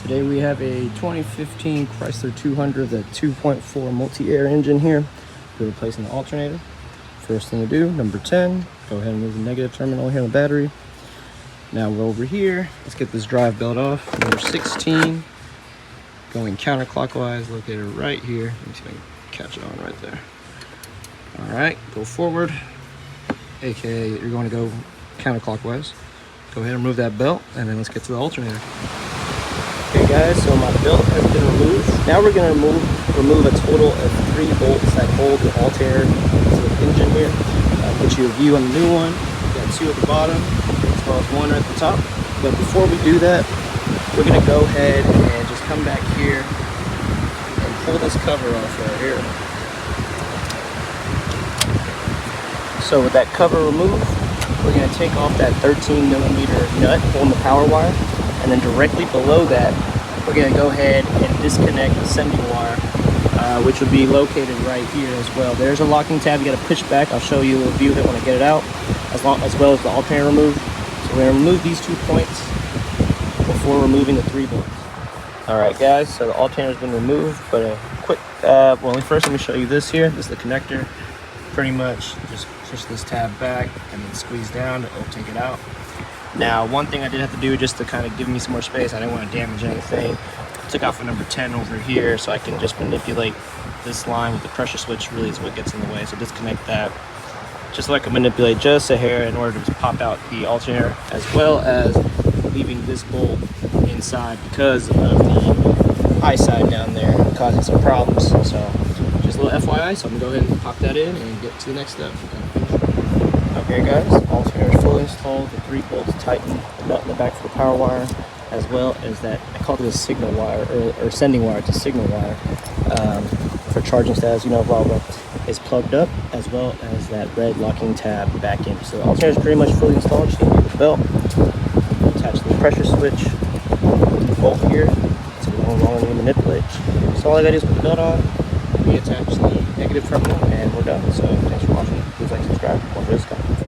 Today we have a 2015 Chrysler 200, the 2.4 multi-air engine here. We're replacing the alternator. First thing to do, number 10, go ahead and move the negative terminal here on the battery. Now we're over here. Let's get this drive belt off. Number 16, going counterclockwise, located right here. Let me see if I can catch it on right there. All right, go forward, aka you're going to go counterclockwise. Go ahead and remove that belt, and then let's get to the alternator. Okay guys, so my belt has been removed. Now we're going to remove a total of 3 bolts that hold the alternator to the engine here. I'll put you a view on the new one. We've got 2 at the bottom, as well as 1 right at the top. But before we do that, we're going to go ahead and just come back here and pull this cover off right here. So with that cover removed, we're going to take off that 13mm nut holding the power wire. And then directly below that, we're going to go ahead and disconnect the sending wire, which will be located right here as well. There's a locking tab you got to push back. I'll show you a view of it when I get it out, as well as the alternator removed. So we're going to remove these 2 points before removing the 3 bolts. All right, guys. So the alternator's been removed, but a quick. First let me show you this here. This is the connector. Pretty much just push this tab back and then squeeze down. It'll take it out. Now, one thing I did have to do just to kind of give me some more space, I didn't want to damage anything. I took out for number 10 over here so I can just manipulate this line with the pressure switch. Really is what gets in the way. So disconnect that just so I can manipulate just a hair in order to pop out the alternator, as well as leaving this bolt inside because of the high side down there causing some problems. So just a little FYI, so I'm going to go ahead and pop that in and get to the next step. Okay guys, alternator is fully installed, the 3 bolts tightened, the nut in the back for the power wire, as well as that, I called it a signal wire, or sending wire, it's a signal wire, for charging status, blah, is plugged up, as well as that red locking tab back in. So the alternator is pretty much fully installed. Just need the belt, attach the pressure switch, the bolt here, so we don't want to manipulate. So all I gotta do is put the belt on, reattach the negative terminal, and we're done. So thanks for watching. Please like, subscribe, more videos coming.